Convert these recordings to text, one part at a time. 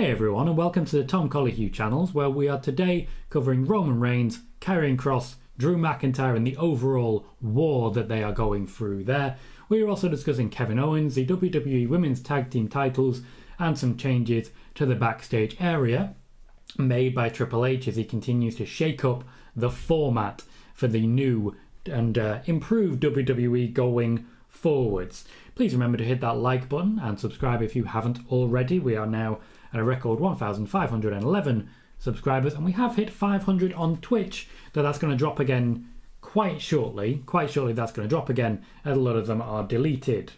Hey everyone, and welcome to the Tom Colohue channels, where we are today covering Roman Reigns, Karrion Kross, Drew McIntyre and the overall war that they are going through there. We are also discussing Kevin Owens, the WWE Women's Tag Team titles, and some changes to the backstage area made by Triple H as he continues to shake up the format for the new and improved WWE going forwards. Please remember to hit that like button and subscribe if you haven't already. We are now at a record 1,511 subscribers, and we have hit 500 on Twitch, though that's going to drop again quite shortly. Quite shortly that's going to drop again, as a lot of them are deleted.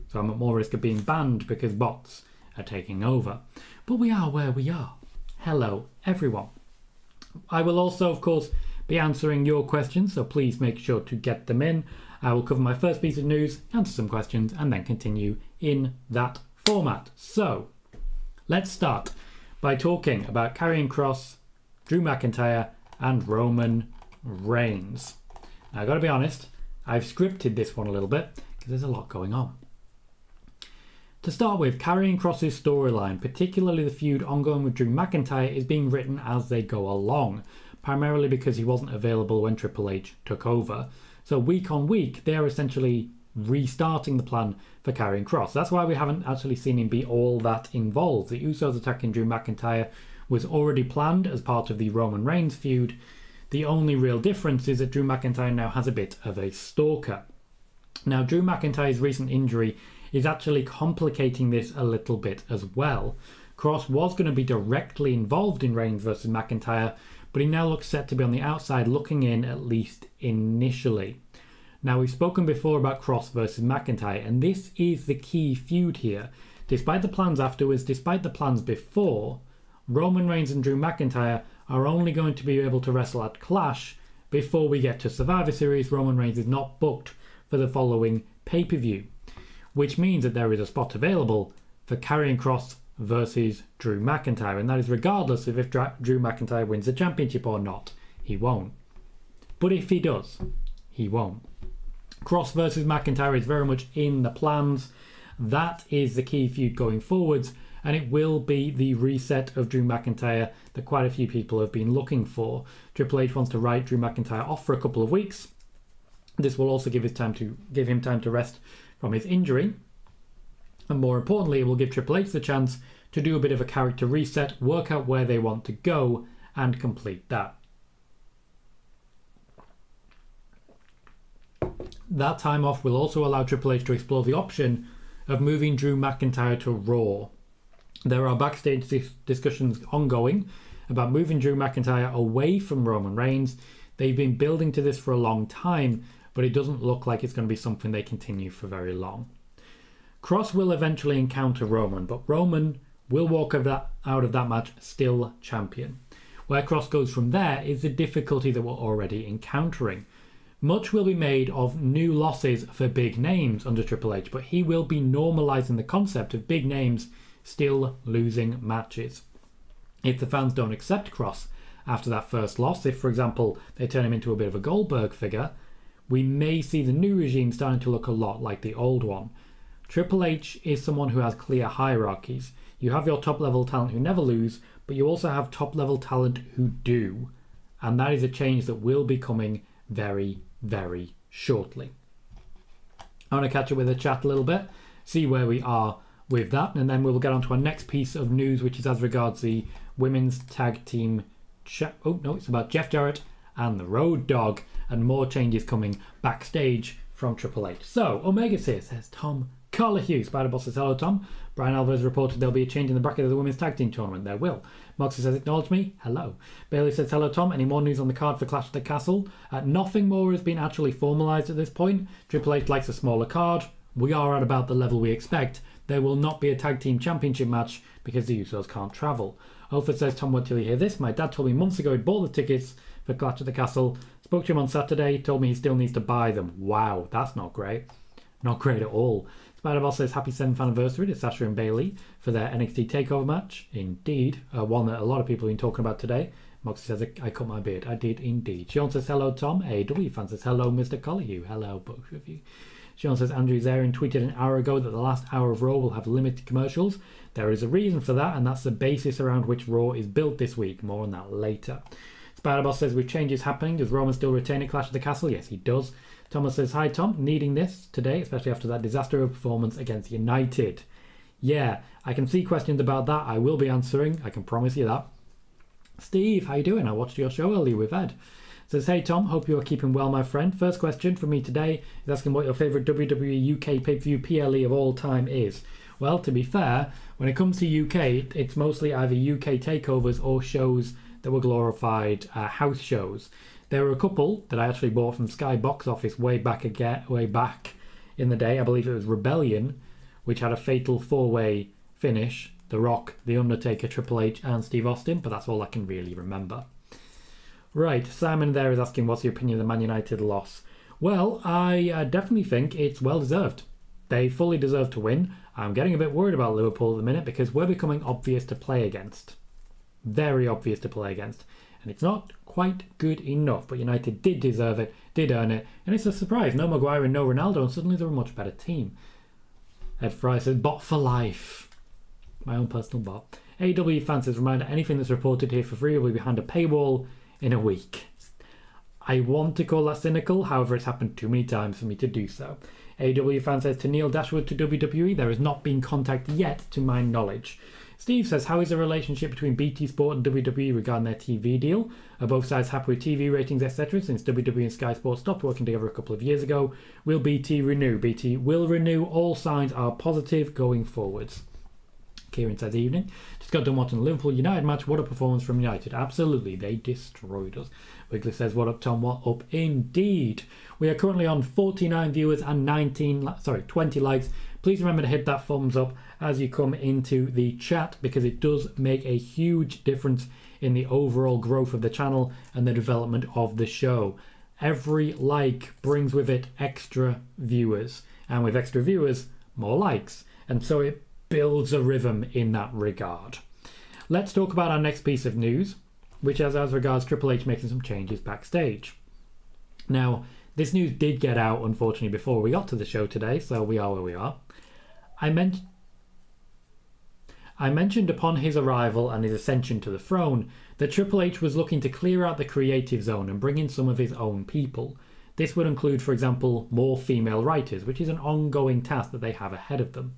So I'm at more risk of being banned because bots are taking over. But we are where we are. Hello everyone. I will also, of course, be answering your questions, so please make sure to get them in. I will cover my first piece of news, answer some questions, and then continue in that format. So, let's start by talking about Karrion Kross, Drew McIntyre, and Roman Reigns. Now, I've got to be honest, I've scripted this one a little bit because there's a lot going on. To start with, Karrion Kross's storyline, particularly the feud ongoing with Drew McIntyre, is being written as they go along, primarily because he wasn't available when Triple H took over. So week on week, they are essentially restarting the plan for Karrion Kross. That's why we haven't actually seen him be all that involved. The Usos attacking Drew McIntyre was already planned as part of the Roman Reigns feud. The only real difference is that Drew McIntyre now has a bit of a stalker. Now, Drew McIntyre's recent injury is actually complicating this a little bit as well. Kross was going to be directly involved in Reigns versus McIntyre, but he now looks set to be on the outside looking in, at least initially. Now, we've spoken before about Kross versus McIntyre, and this is the key feud here. Despite the plans afterwards, despite the plans before, Roman Reigns and Drew McIntyre are only going to be able to wrestle at Clash before we get to Survivor Series. Roman Reigns is not booked for the following pay-per-view, which means that there is a spot available for Karrion Kross versus Drew McIntyre, and that is regardless of if Drew McIntyre wins the championship or not. He won't. But if he does, he won't. Kross versus McIntyre is very much in the plans. That is the key feud going forwards, and it will be the reset of Drew McIntyre that quite a few people have been looking for. Triple H wants to write Drew McIntyre off for a couple of weeks. This will also give him time to rest from his injury. And more importantly, it will give Triple H the chance to do a bit of a character reset, work out where they want to go, and complete that. That time off will also allow Triple H to explore the option of moving Drew McIntyre to Raw. There are backstage discussions ongoing about moving Drew McIntyre away from Roman Reigns. They've been building to this for a long time, but it doesn't look like it's going to be something they continue for very long. Kross will eventually encounter Roman, but Roman will walk out of that match still champion. Where Kross goes from there is the difficulty that we're already encountering. Much will be made of new losses for big names under Triple H, but he will be normalising the concept of big names still losing matches. If the fans don't accept Kross after that first loss, if for example they turn him into a bit of a Goldberg figure, we may see the new regime starting to look a lot like the old one. Triple H is someone who has clear hierarchies. You have your top level talent who never lose, but you also have top level talent who do. And that is a change that will be coming very, very shortly. I want to catch up with the chat a little bit, see where we are with that, and then we'll get on to our next piece of news, which is as regards the women's tag team it's about Jeff Jarrett and the Road Dogg, and more changes coming backstage from Triple H. So, Omega's here, says Tom Colohue. Spider-Boss says, hello Tom. Brian Alvarez reported there'll be a change in the bracket of the women's tag team tournament. There will. Moxie says, acknowledge me. Hello. Bailey says, hello Tom. Any more news on the card for Clash at the Castle? Nothing more has been actually formalised at this point. Triple H likes a smaller card. We are at about the level we expect. There will not be a tag team championship match because the Usos can't travel. Alfred says, Tom, wait till you hear this. My dad told me months ago he'd bought the tickets for Clash at the Castle. Spoke to him on Saturday. Told me he still needs to buy them. Wow, that's not great. Not great at all. Spider-Boss says, happy 7th anniversary to Sasha and Bailey for their NXT TakeOver match. Indeed. One that a lot of people have been talking about today. Moxie says, I cut my beard. I did indeed. Sean says, hello Tom. AW fan says, hello Mr. Colohue. Hello both of you. Sean says Andrew Zarian tweeted an hour ago that the last hour of Raw will have limited commercials. There is a reason for that, and that's the basis around which Raw is built this week. More on that later. Spider-Boss says, with changes happening, does Roman still retain at Clash at the Castle? Yes, he does. Thomas says, hi Tom, needing this today, especially after that disaster of performance against United. Yeah, I can see questions about that. I will be answering, I can promise you that. Steve, how you doing? I watched your show earlier with Ed. Says, hey Tom, hope you are keeping well, my friend. First question from me today is asking what your favourite WWE UK pay-per-view PLE of all time is. Well, to be fair, when it comes to UK, it's mostly either UK takeovers or shows that were glorified house shows. There were a couple that I actually bought from Sky Box Office way back in the day. I believe it was Rebellion, which had a fatal four-way finish. The Rock, The Undertaker, Triple H and Steve Austin, but that's all I can really remember. Right, Simon there is asking what's your opinion of the Man United loss. Well, I definitely think it's well deserved. They fully deserve to win. I'm getting a bit worried about Liverpool at the minute because we're becoming obvious to play against. Very obvious to play against. And it's not quite good enough, but United did deserve it, did earn it, and it's a surprise. No Maguire and no Ronaldo, and suddenly they're a much better team. Ed Fry says, bot for life. My own personal bot. AEW fans says, reminder, anything that's reported here for free will be behind a paywall in a week. I want to call that cynical, however it's happened too many times for me to do so. AEW fan says, to Neil Dashwood to WWE, there has not been contact yet to my knowledge. Steve says, how is the relationship between BT Sport and WWE regarding their TV deal? Are both sides happy with TV ratings, etc. since WWE and Sky Sports stopped working together a couple of years ago? Will BT renew? BT will renew. All signs are positive going forwards. Kieran says, evening. Just got done watching the Liverpool United match. What a performance from United. Absolutely, they destroyed us. Wiggly says, what up, Tom? What up indeed? We are currently on 49 viewers and 20 likes. Please remember to hit that thumbs up as you come into the chat because it does make a huge difference in the overall growth of the channel and the development of the show. Every like brings with it extra viewers, and with extra viewers, more likes. And so it builds a rhythm in that regard. Let's talk about our next piece of news, which is as regards Triple H making some changes backstage. Now, this news did get out, unfortunately, before we got to the show today, so we are where we are. I mentioned upon his arrival and his ascension to the throne that Triple H was looking to clear out the creative zone and bring in some of his own people. This would include, for example, more female writers, which is an ongoing task that they have ahead of them.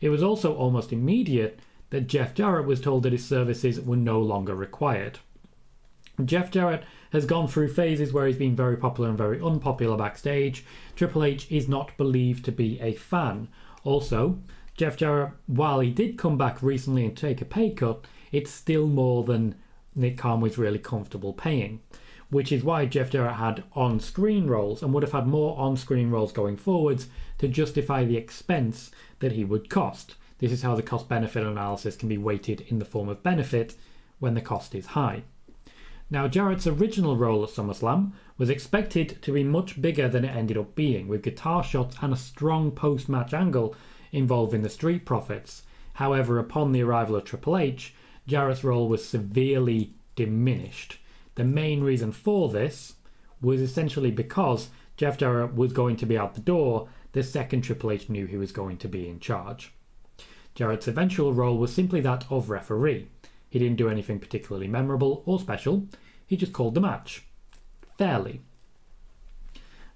It was also almost immediate that Jeff Jarrett was told that his services were no longer required. Jeff Jarrett has gone through phases where he's been very popular and very unpopular backstage. Triple H is not believed to be a fan. Also, Jeff Jarrett, while he did come back recently and take a pay cut, it's still more than Nick Khan was really comfortable paying, which is why Jeff Jarrett had on-screen roles and would have had more on-screen roles going forwards to justify the expense that he would cost. This is how the cost-benefit analysis can be weighted in the form of benefit when the cost is high. Now, Jarrett's original role at SummerSlam was expected to be much bigger than it ended up being, with guitar shots and a strong post-match angle involving the Street Profits. However, upon the arrival of Triple H, Jarrett's role was severely diminished. The main reason for this was essentially because Jeff Jarrett was going to be out the door the second Triple H knew he was going to be in charge. Jarrett's eventual role was simply that of referee. He didn't do anything particularly memorable or special, he just called the match. Fairly.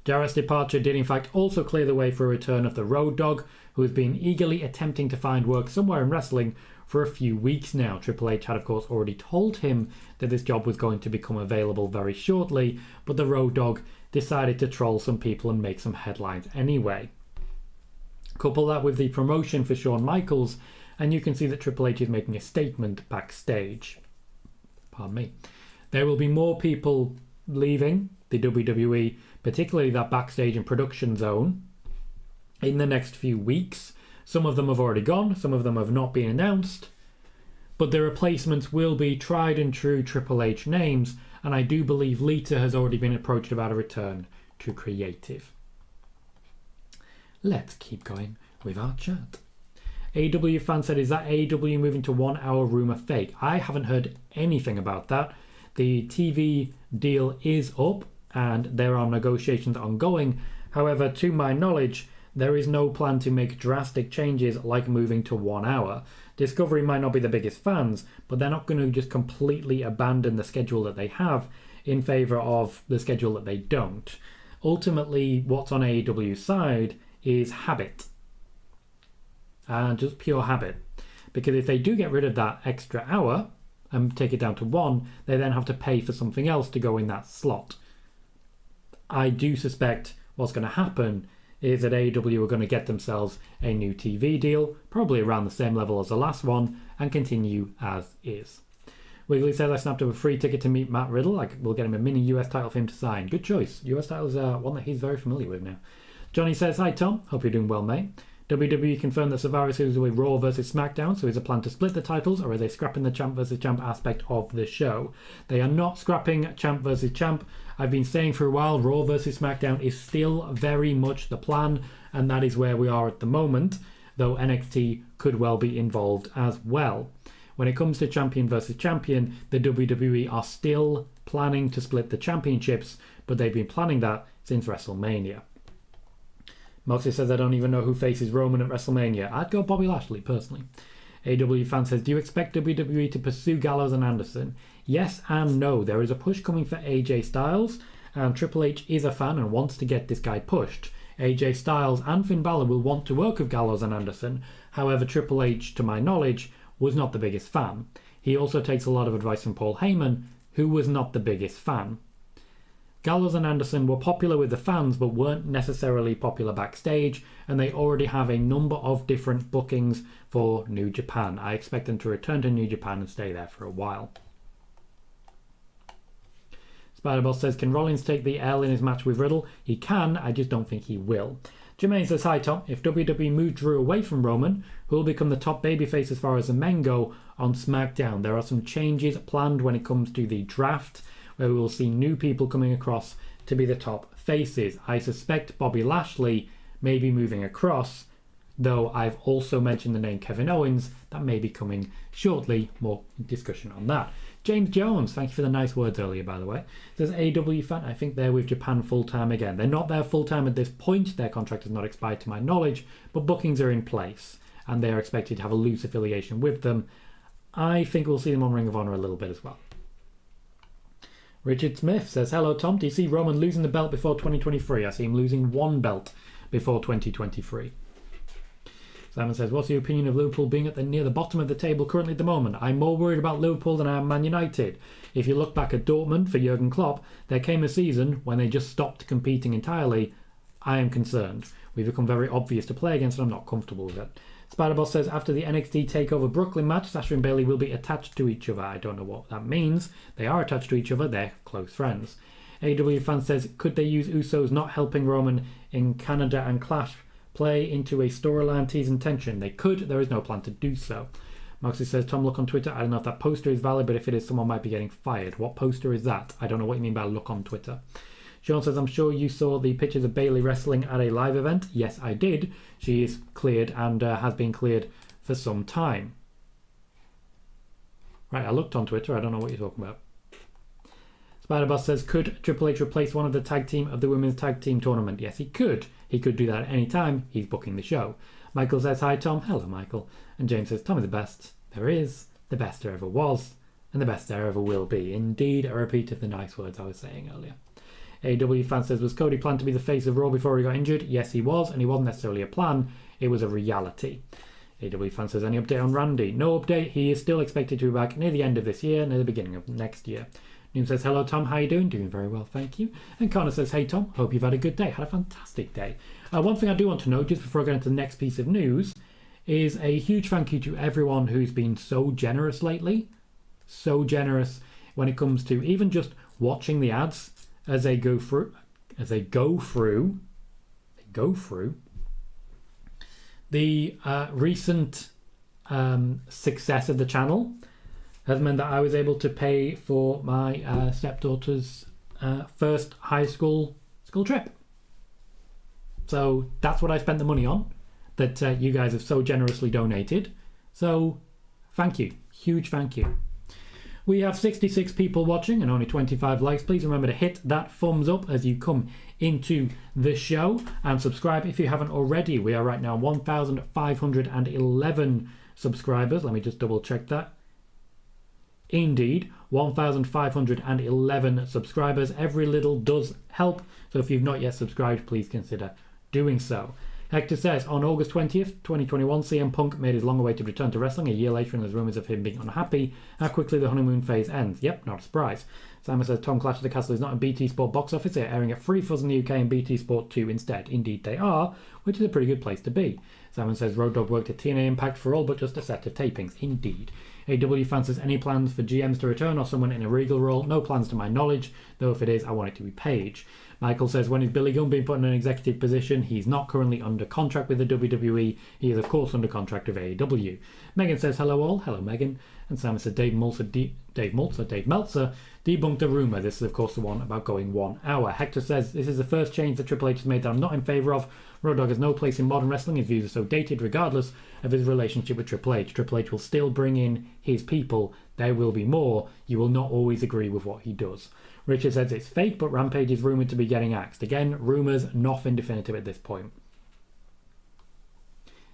Jarrett's departure did in fact also clear the way for a return of the Road Dogg, who has been eagerly attempting to find work somewhere in wrestling for a few weeks now. Triple H had of course already told him that this job was going to become available very shortly, but the Road Dogg decided to troll some people and make some headlines anyway. Couple that with the promotion for Shawn Michaels, and you can see that Triple H is making a statement backstage. Pardon me. There will be more people leaving the WWE, particularly that backstage and production zone, in the next few weeks. Some of them have already gone, some of them have not been announced, but the replacements will be tried and true Triple H names, and I do believe Lita has already been approached about a return to creative. Let's keep going with our chat. AEW fan said, is that AEW moving to 1 hour rumour fake? I haven't heard anything about that. The TV deal is up and there are negotiations ongoing. However, to my knowledge, there is no plan to make drastic changes like moving to 1 hour. Discovery might not be the biggest fans, but they're not going to just completely abandon the schedule that they have in favour of the schedule that they don't. Ultimately, what's on AEW's side is habit. And just pure habit. Because if they do get rid of that extra hour and take it down to 1, they then have to pay for something else to go in that slot. I do suspect what's going to happen is that AEW are going to get themselves a new TV deal, probably around the same level as the last one, and continue as is. Wiggly says, I snapped up a free ticket to meet Matt Riddle. We'll get him a mini US title for him to sign. Good choice. US title is one that he's very familiar with now. Johnny says, hi Tom, hope you're doing well, mate. WWE confirmed that Survivor Series will be Raw versus SmackDown, so is a plan to split the titles, or are they scrapping the champ versus champ aspect of the show? They are not scrapping champ versus champ. I've been saying for a while, Raw versus SmackDown is still very much the plan, and that is where we are at the moment, though NXT could well be involved as well. When it comes to champion versus champion, the WWE are still planning to split the championships, but they've been planning that since WrestleMania. Moxie says, I don't even know who faces Roman at WrestleMania. I'd go Bobby Lashley, personally. AW fan says, do you expect WWE to pursue Gallows and Anderson? Yes and no. There is a push coming for AJ Styles, and Triple H is a fan and wants to get this guy pushed. AJ Styles and Finn Balor will want to work with Gallows and Anderson. However, Triple H, to my knowledge, was not the biggest fan. He also takes a lot of advice from Paul Heyman, who was not the biggest fan. Gallows and Anderson were popular with the fans but weren't necessarily popular backstage, and they already have a number of different bookings for New Japan. I expect them to return to New Japan and stay there for a while. Spiderboss says, can Rollins take the L in his match with Riddle? He can, I just don't think he will. Jermaine says, hi Tom, if WWE move Drew away from Roman, who will become the top babyface as far as the men go on SmackDown? There are some changes planned when it comes to the draft, where we will see new people coming across to be the top faces. I suspect Bobby Lashley may be moving across, though I've also mentioned the name Kevin Owens. That may be coming shortly. More discussion on that. James Jones, thank you for the nice words earlier, by the way. Says, AW fan, I think they're with Japan full-time again. They're not there full-time at this point. Their contract has not expired to my knowledge, but bookings are in place, and they are expected to have a loose affiliation with them. I think we'll see them on Ring of Honor a little bit as well. Richard Smith says, hello Tom, do you see Roman losing the belt before 2023? I see him losing one belt before 2023. Simon says, what's your opinion of Liverpool being near the bottom of the table currently at the moment? I'm more worried about Liverpool than I am Man United. If you look back at Dortmund for Jurgen Klopp, there came a season when they just stopped competing entirely. I am concerned. We've become very obvious to play against and I'm not comfortable with it. Spiderboss says, after the NXT TakeOver Brooklyn match, Sasha and Bayley will be attached to each other. I don't know what that means. They are attached to each other. They're close friends. AW fan says, could they use Usos not helping Roman in Canada and Clash play into a storyline teasing tension? They could. There is no plan to do so. Moxie says, Tom, look on Twitter. I don't know if that poster is valid, but if it is, someone might be getting fired. What poster is that? I don't know what you mean by look on Twitter. Sean says, I'm sure you saw the pictures of Bayley wrestling at a live event. Yes, I did. She is cleared and has been cleared for some time. Right, I looked on Twitter. I don't know what you're talking about. Spiderboss says, could Triple H replace one of the tag team of the women's tag team tournament? Yes, he could. He could do that at any time. He's booking the show. Michael says, hi Tom. Hello, Michael. And James says, Tom is the best there is, the best there ever was, and the best there ever will be. Indeed, a repeat of the nice words I was saying earlier. AW fan says, was Cody planned to be the face of Raw before he got injured? Yes, he was, and he wasn't necessarily a plan. It was a reality. AW fan says, any update on Randy? No update. He is still expected to be back near the end of this year, near the beginning of next year. Noom says, hello Tom, how you doing? Doing very well, thank you. And Connor says, hey Tom, hope you've had a good day. Had a fantastic day. One thing I do want to know, just before I go into the next piece of news, is a huge thank you to everyone who's been so generous lately. So generous when it comes to even just watching the ads as they go through the recent success of the channel has meant that I was able to pay for my stepdaughter's first high school trip. So that's what I spent the money on, that you guys have so generously donated. So thank you. Huge thank you. We have 66 people watching and only 25 likes. Please remember to hit that thumbs up as you come into the show and subscribe if you haven't already. We are right now 1,511 subscribers. Let me just double check that. Indeed, 1,511 subscribers. Every little does help. So if you've not yet subscribed, please consider doing so. Hector says, on August 20th, 2021, CM Punk made his long-awaited return to wrestling. A year later, and there's rumours of him being unhappy. How quickly the honeymoon phase ends. Yep, not a surprise. Simon says, Tom Clash of the Castle is not in BT Sport box office. They're airing at Free Fuzz in the UK and BT Sport 2 instead. Indeed they are, which is a pretty good place to be. Simon says, Road Dogg worked at TNA Impact for all but just a set of tapings. Indeed. AW fans says, any plans for GMs to return or someone in a Regal role? No plans to my knowledge, though if it is, I want it to be Paige. Michael says, when is Billy Gunn being put in an executive position? He's not currently under contract with the WWE. He is, of course, under contract with AEW. Megan says, hello all. Hello, Megan. And Simon said, Dave Meltzer debunked a rumour. This is, of course, the one about going 1 hour. Hector says, this is the first change that Triple H has made that I'm not in favour of. Road Dogg has no place in modern wrestling. His views are so dated regardless of his relationship with Triple H. Triple H will still bring in his people. There will be more. You will not always agree with what he does. Richard says it's fake, but Rampage is rumoured to be getting axed. Again, rumours, nothing definitive at this point.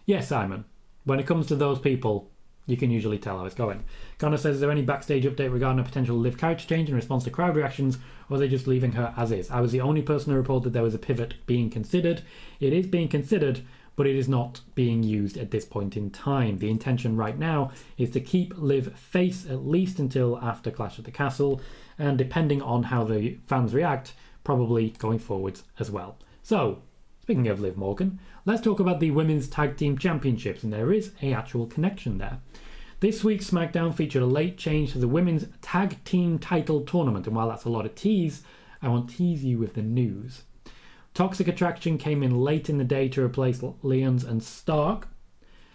Yes, Simon. When it comes to those people, you can usually tell how it's going. Connor says, is there any backstage update regarding a potential Liv character change in response to crowd reactions, or are they just leaving her as is? I was the only person to report that there was a pivot being considered. It is being considered, but it is not being used at this point in time. The intention right now is to keep Liv face at least until after Clash at the Castle, and depending on how the fans react, probably going forwards as well. So, speaking of Liv Morgan, let's talk about the Women's Tag Team Championships, and there is an actual connection there. This week's SmackDown featured a late change to the Women's Tag Team Title Tournament, and while that's a lot of tease, I won't tease you with the news. Toxic Attraction came in late in the day to replace Lyons and Stark.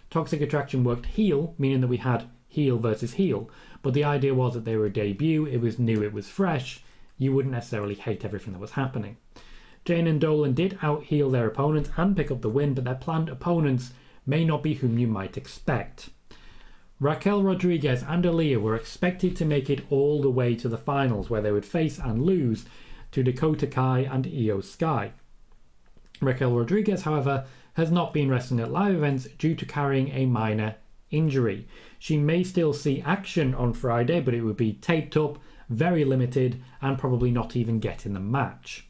Toxic Attraction worked heel, meaning that we had heel versus heel, but the idea was that they were a debut, it was new, it was fresh, you wouldn't necessarily hate everything that was happening. Jane and Dolan did out-heel their opponents and pick up the win, but their planned opponents may not be whom you might expect. Raquel Rodriguez and Aaliyah were expected to make it all the way to the finals, where they would face and lose to Dakota Kai and Io Sky. Raquel Rodriguez, however, has not been wrestling at live events due to carrying a minor injury. She may still see action on Friday, but it would be taped up, very limited, and probably not even get in the match.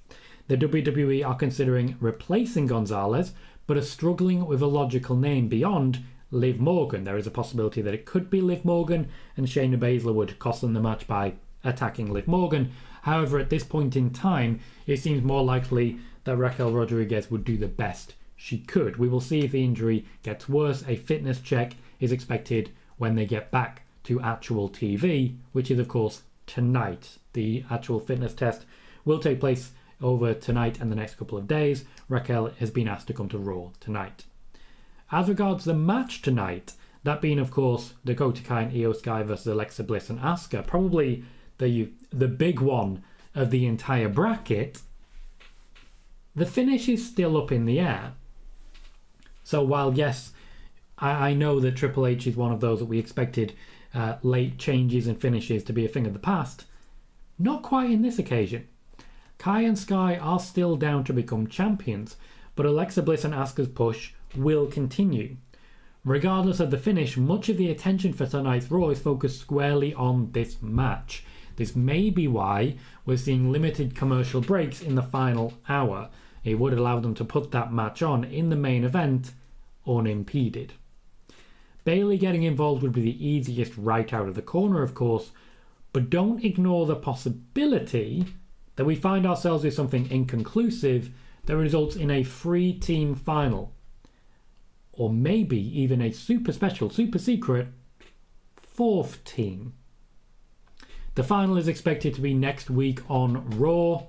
The WWE are considering replacing Gonzalez, but are struggling with a logical name beyond Liv Morgan. There is a possibility that it could be Liv Morgan, and Shayna Baszler would cost them the match by attacking Liv Morgan. However, at this point in time, it seems more likely that Raquel Rodriguez would do the best she could. We will see if the injury gets worse. A fitness check is expected when they get back to actual TV, which is, of course, tonight. The actual fitness test will take place over tonight and the next couple of days. Raquel has been asked to come to Raw tonight. As regards the match tonight, that being, of course, Dakota Kai and Io Sky versus Alexa Bliss and Asuka, probably the big one of the entire bracket, the finish is still up in the air. So while, yes, I know that Triple H is one of those that we expected late changes and finishes to be a thing of the past, not quite in this occasion. Kai and Sky are still down to become champions, but Alexa Bliss and Asuka's push will continue. Regardless of the finish, much of the attention for tonight's Raw is focused squarely on this match. This may be why we're seeing limited commercial breaks in the final hour. It would allow them to put that match on in the main event unimpeded. Bayley getting involved would be the easiest right out of the corner, of course, but don't ignore the possibility that we find ourselves with something inconclusive that results in a 3-team final, or maybe even a super special, super secret 4th team. The final is expected to be next week on Raw,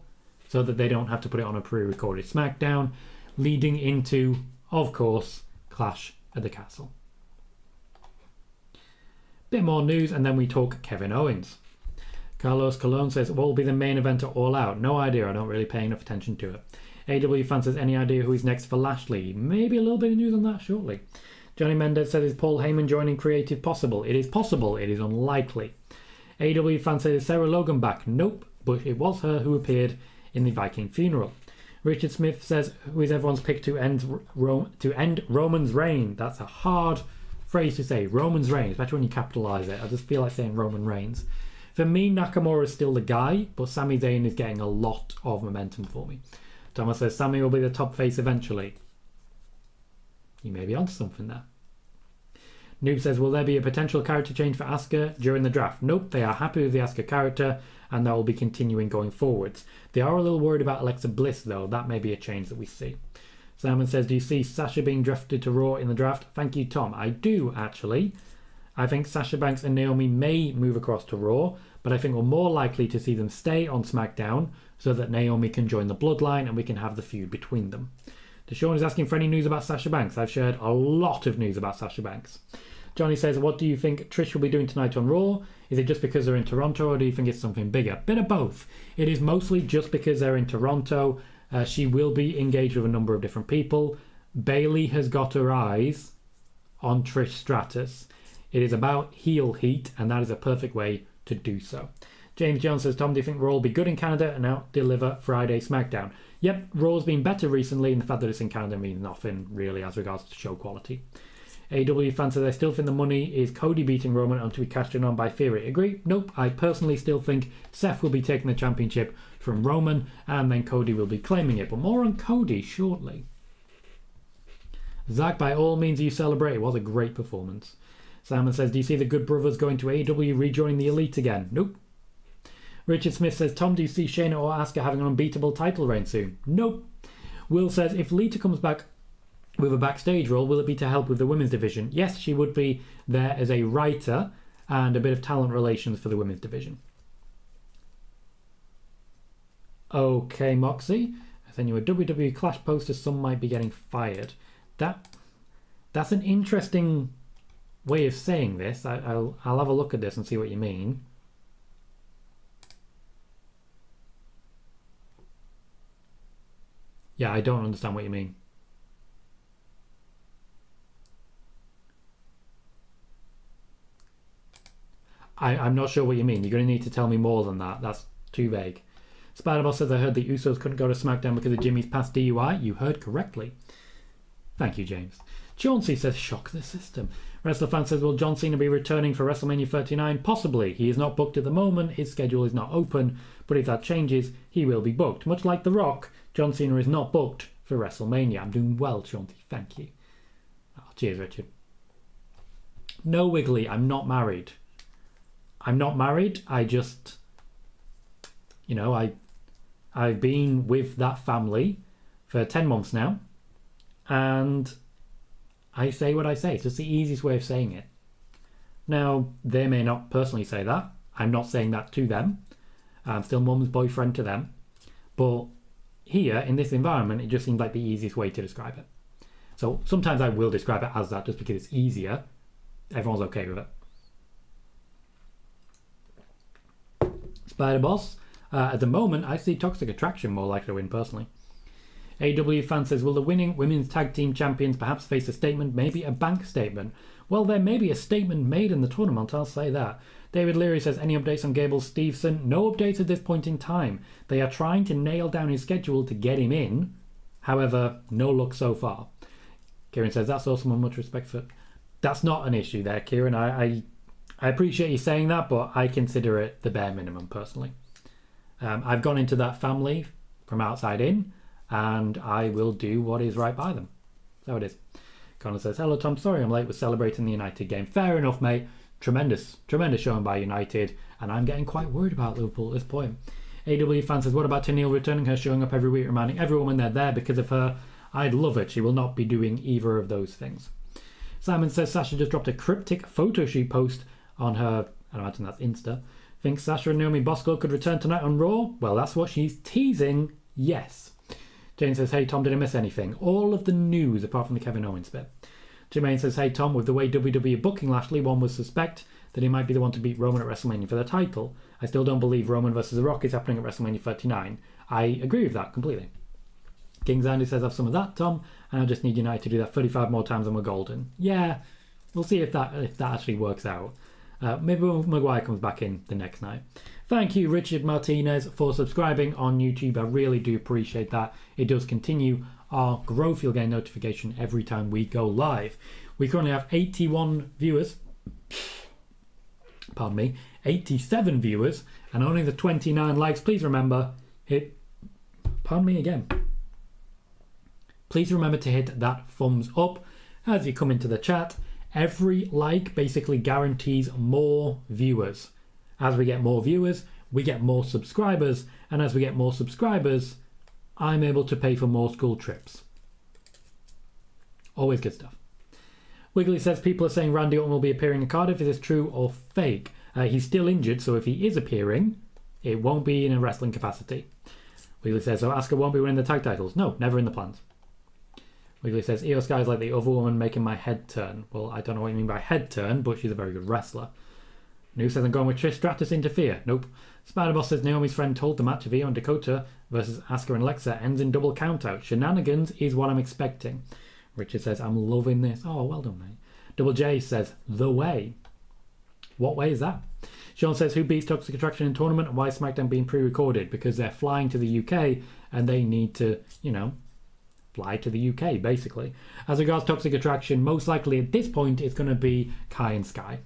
so that they don't have to put it on a pre-recorded SmackDown, leading into, of course, Clash at the Castle. Bit more news, and then we talk Kevin Owens. Carlos Colon says, what will be the main event at All Out? No idea, I don't really pay enough attention to it. AW fan says, any idea who is next for Lashley? Maybe a little bit of news on that shortly. Johnny Mendez says, is Paul Heyman joining Creative possible? It is possible, it is unlikely. AEW fans say, is Sarah Logan back? Nope, but it was her who appeared in the Viking funeral. Richard Smith says, who is everyone's pick to end Roman's reign? That's a hard phrase to say, Roman's reign, especially when you capitalise it. I just feel like saying Roman Reigns. For me, Nakamura is still the guy, but Sami Zayn is getting a lot of momentum for me. Thomas says, Sami will be the top face eventually. You may be onto something there. Noob says, will there be a potential character change for Asuka during the draft? Nope, they are happy with the Asuka character, and that will be continuing going forwards. They are a little worried about Alexa Bliss, though. That may be a change that we see. Simon says, do you see Sasha being drafted to Raw in the draft? Thank you, Tom. I do, actually. I think Sasha Banks and Naomi may move across to Raw, but I think we're more likely to see them stay on SmackDown so that Naomi can join the Bloodline and we can have the feud between them. Deshaun is asking for any news about Sasha Banks. I've shared a lot of news about Sasha Banks. Johnny says, what do you think Trish will be doing tonight on Raw? Is it just because they're in Toronto, or do you think it's something bigger? Bit of both. It is mostly just because they're in Toronto. She will be engaged with a number of different people. Bayley has got her eyes on Trish Stratus. It is about heel heat, and that is a perfect way to do so. James Jones says, Tom, do you think Raw will be good in Canada and out deliver Friday SmackDown? Yep, Raw's been better recently, and the fact that it's in Canada means nothing really as regards to show quality. AEW fans say they still think the money is Cody beating Roman until we cashed in on by Theory. Agree? Nope. I personally still think Seth will be taking the championship from Roman and then Cody will be claiming it. But more on Cody shortly. Zach, by all means you celebrate. It was a great performance. Simon says, do you see the Good Brothers going to AEW rejoining the Elite again? Nope. Richard Smith says, Tom, do you see Shayna or Asuka having an unbeatable title reign soon? Nope. Will says, if Lita comes back with a backstage role, will it be to help with the women's division? Yes, she would be there as a writer and a bit of talent relations for the women's division. Okay, Moxie. I sent you a WWE Clash poster. Some might be getting fired. That's an interesting way of saying this. I'll have a look at this and see what you mean. Yeah, I don't understand what you mean. I'm not sure what you mean. You're going to need to tell me more than that. That's too vague. Spider-Boss says, I heard the Usos couldn't go to SmackDown because of Jimmy's past DUI. You heard correctly. Thank you, James. Chauncey says, shock the system. Wrestler fan says, will John Cena be returning for WrestleMania 39? Possibly. He is not booked at the moment. His schedule is not open. But if that changes, he will be booked. Much like The Rock, John Cena is not booked for WrestleMania. I'm doing well, Chauncey. Thank you. Oh, cheers, Richard. No, Wiggly. I'm not married. I'm not married. I just, I've been with that family for 10 months now. And I say what I say. It's just the easiest way of saying it. Now, they may not personally say that. I'm not saying that to them. I'm still mum's boyfriend to them. But here, in this environment, it just seems like the easiest way to describe it. So sometimes I will describe it as that just because it's easier. Everyone's okay with it. Spider Boss, at the moment, I see Toxic Attraction more likely to win personally. AW fan says, will the winning women's tag team champions perhaps face a statement, maybe a bank statement? Well, there may be a statement made in the tournament, I'll say that. David Leary says, any updates on Gable Steveson? No updates at this point in time. They are trying to nail down his schedule to get him in. However, no luck so far. Kieran says, that's awesome and much respect for... That's not an issue there, Kieran. I appreciate you saying that, but I consider it the bare minimum, personally. I've gone into that family from outside in, and I will do what is right by them. So it is. Connor says, hello, Tom. Sorry I'm late with celebrating the United game. Fair enough, mate. Tremendous showing by United, and I'm getting quite worried about Liverpool at this point. AW fan says, what about Tenille returning? Her showing up every week, reminding everyone when they're there because of her. I'd love it. She will not be doing either of those things. Simon says, Sasha just dropped a cryptic photo she posted on her, I imagine that's Insta. Thinks Sasha and Naomi Bosco could return tonight on Raw? Well, that's what she's teasing. Yes. Jane says, hey, Tom, did I miss anything? All of the news apart from the Kevin Owens bit. Jermaine says, hey, Tom, with the way WWE are booking Lashley, one would suspect that he might be the one to beat Roman at WrestleMania for the title. I still don't believe Roman versus The Rock is happening at WrestleMania 39. I agree with that completely. King Zandy says, have some of that, Tom, and I just need United to do that 35 more times and we're golden. Yeah, we'll see if that actually works out. Maybe Maguire comes back in the next night. Thank you, Richard Martinez, for subscribing on YouTube. I really do appreciate that. It does continue our growth. You'll get a notification every time we go live. We currently have 81 viewers. Pardon me. 87 viewers and only the 29 likes. Please remember, pardon me again. Please remember to hit that thumbs up as you come into the chat. Every like basically guarantees more viewers. As we get more viewers, we get more subscribers, and as we get more subscribers, I'm able to pay for more school trips. Always good stuff. Wiggly says people are saying Randy Orton will be appearing in Cardiff. Is this true or fake? He's still injured, so if he is appearing, it won't be in a wrestling capacity. Wiggly says, so Asuka won't be winning the tag titles. No, never in the plans. Wiggly says, Io Sky is like the other woman making my head turn. Well, I don't know what you mean by head turn, but she's a very good wrestler. New says, I'm going with Trish Stratus interfere. Nope. Spider-Boss says, Naomi's friend told the match of Io and Dakota versus Asuka and Alexa ends in double countout. Shenanigans is what I'm expecting. Richard says, I'm loving this. Oh, well done, mate. Double J says, the way. What way is that? Sean says, who beats Toxic Attraction in tournament and why is SmackDown being pre-recorded? Because they're flying to the UK and they need to, fly to the UK, basically. As regards Toxic Attraction, most likely at this point it's going to be Kai and Sky.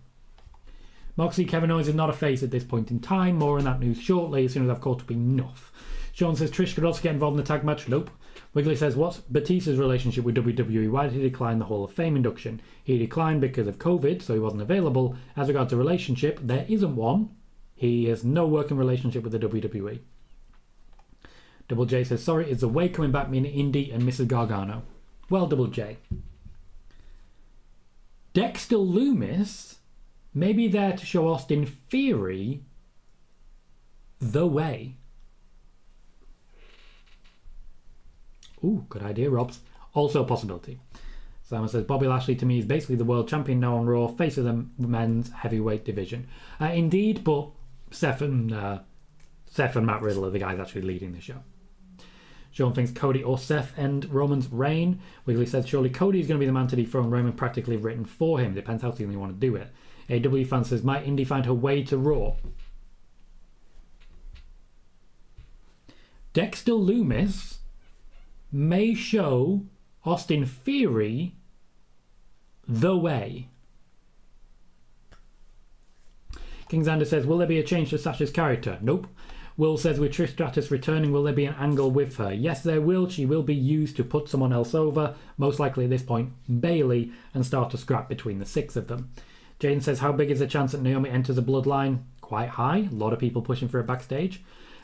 Moxley Kevin Owens is not a face at this point in time. More on that news shortly as soon as I've caught up enough. Sean says, Trish could also get involved in the tag match. Nope. Wiggly says, what's Batista's relationship with WWE? Why did he decline the Hall of Fame induction? He declined because of COVID, so he wasn't available. As regards to relationship, there isn't one. He has no working relationship with the WWE. Double J says, sorry, is the way coming back meaning Indy and Mrs. Gargano? Well, Double J. Dexter Loomis may be there to show Austin Theory the way. Ooh, good idea, Robs. Also a possibility. Simon says, Bobby Lashley to me is basically the world champion now on Raw, face of the men's heavyweight division. Indeed, but Seth and Matt Riddle are the guys actually leading the show. Sean thinks Cody or Seth end Roman's reign. Wiggly says, surely Cody is going to be the man to dethrone Roman, practically written for him. Depends how soon they want to do it. AW fan says, might Indy find her way to Raw? Dexter Loomis may show Austin Theory the way. Kingsander says, will there be a change to Sasha's character? Nope. Will says, with Trish Stratus returning, will there be an angle with her? Yes, there will. She will be used to put someone else over, most likely at this point Bayley, and start a scrap between the six of them. Jane says, how big is the chance that Naomi enters a bloodline? Quite high. A lot of people pushing for it backstage.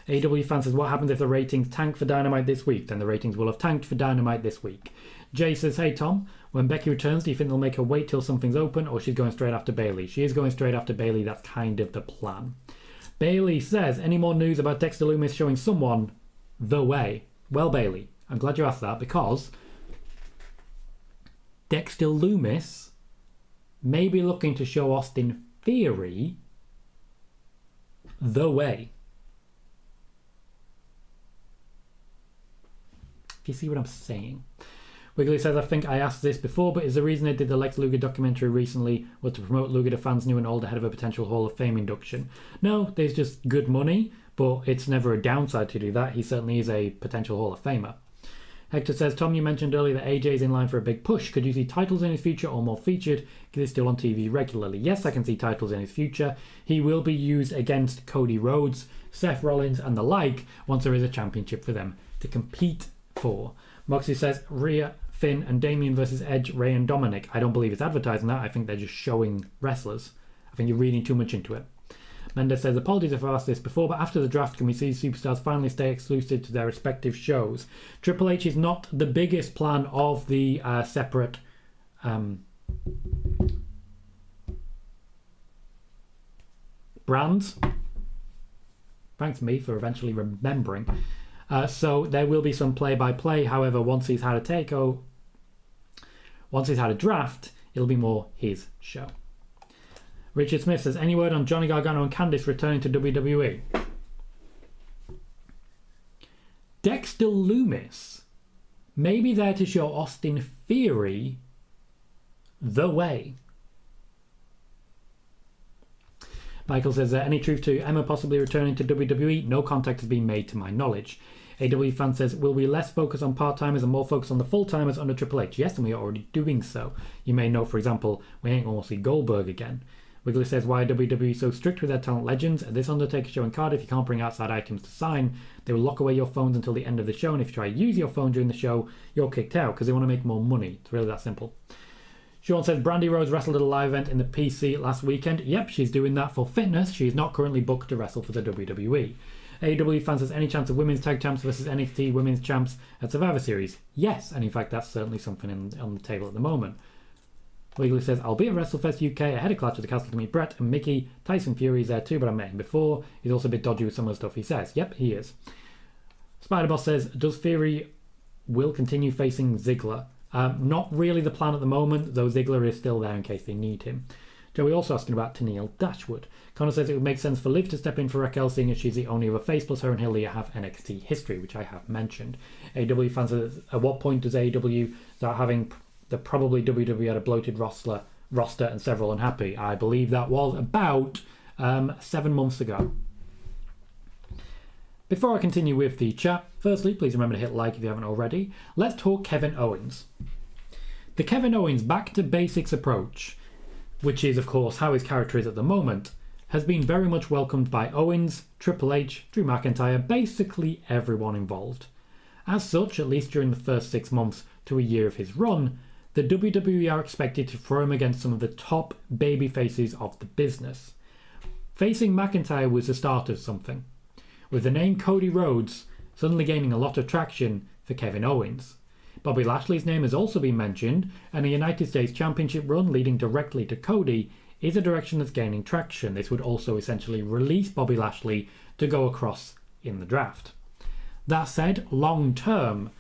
AW fan says, what happens if the ratings tank for Dynamite this week? Then the ratings will have tanked for Dynamite this week. Jay says, hey Tom, when Becky returns, do you think they'll make her wait till something's open, or she's going straight after Bayley? She is going straight after Bayley. That's kind of the plan. Bayley says, any more news about Dexter Loomis showing someone the way? Well, Bayley, I'm glad you asked that, because Dexter Loomis may be looking to show Austin Theory the way. If you see what I'm saying. Wiggly says, I think I asked this before, but is the reason they did the Lex Luger documentary recently was to promote Luger to fans new and old ahead of a potential Hall of Fame induction? No, there's just good money, but it's never a downside to do that. He certainly is a potential Hall of Famer. Hector says, Tom, you mentioned earlier that AJ is in line for a big push. Could you see titles in his future or more featured? Because he's still on TV regularly. Yes, I can see titles in his future. He will be used against Cody Rhodes, Seth Rollins and the like once there is a championship for them to compete for. Moxie says, Rhea, Finn and Damien versus Edge, Ray and Dominic. I don't believe it's advertising that. I think they're just showing wrestlers. I think you're reading too much into it. Mendes says, apologies if I've asked this before, but after the draft, can we see superstars finally stay exclusive to their respective shows? Triple H is not the biggest plan of the separate brands. Thanks me for eventually remembering. So there will be some play-by-play. However, once he's had a draft, it'll be more his show. Richard Smith says, any word on Johnny Gargano and Candice returning to WWE? Dexter Loomis may be there to show Austin Theory the way. Michael says, any truth to Emma possibly returning to WWE? No contact has been made to my knowledge. AW fan says, will we less focus on part-timers and more focus on the full-timers under Triple H? Yes, and we are already doing so. You may know, for example, we ain't going to see Goldberg again. Wiggly says, why are WWE so strict with their talent legends? At this Undertaker show in Cardiff, you can't bring outside items to sign. They will lock away your phones until the end of the show, and if you try to use your phone during the show, you're kicked out because they want to make more money. It's really that simple. Sean says, Brandy Rose wrestled at a live event in the PC last weekend. Yep, she's doing that for fitness. She is not currently booked to wrestle for the WWE. AEW fans says, any chance of women's tag champs versus NXT women's champs at Survivor Series? Yes, and in fact, that's certainly something on the table at the moment. Wiggly says, I'll be at WrestleFest UK ahead of Clash at the Castle to meet Brett and Mickey. Tyson Fury's there too, but I met him before. He's also a bit dodgy with some of the stuff he says. Yep, he is. Spider-Boss says, does Fury will continue facing Ziggler? Not really the plan at the moment, though Ziggler is still there in case they need him. Joey also asking about Tennille Dashwood. Connor says it would make sense for Liv to step in for Raquel, seeing as she's the only other face, plus her and Hillier have NXT history, which I have mentioned. AEW fans says, at what point does AEW start having the probably WWE had a bloated roster and several unhappy? I believe that was about 7 months ago. Before I continue with the chat, firstly, please remember to hit like if you haven't already. Let's talk Kevin Owens. The Kevin Owens back to basics approach, which is of course how his character is at the moment, has been very much welcomed by Owens, Triple H, Drew McIntyre, basically everyone involved. As such, at least during the first 6 months to a year of his run, the WWE are expected to throw him against some of the top baby faces of the business. Facing McIntyre was the start of something, with the name Cody Rhodes suddenly gaining a lot of traction for Kevin Owens. Bobby Lashley's name has also been mentioned, and a United States Championship run leading directly to Cody is a direction that's gaining traction. This would also essentially release Bobby Lashley to go across in the draft. That said, long term,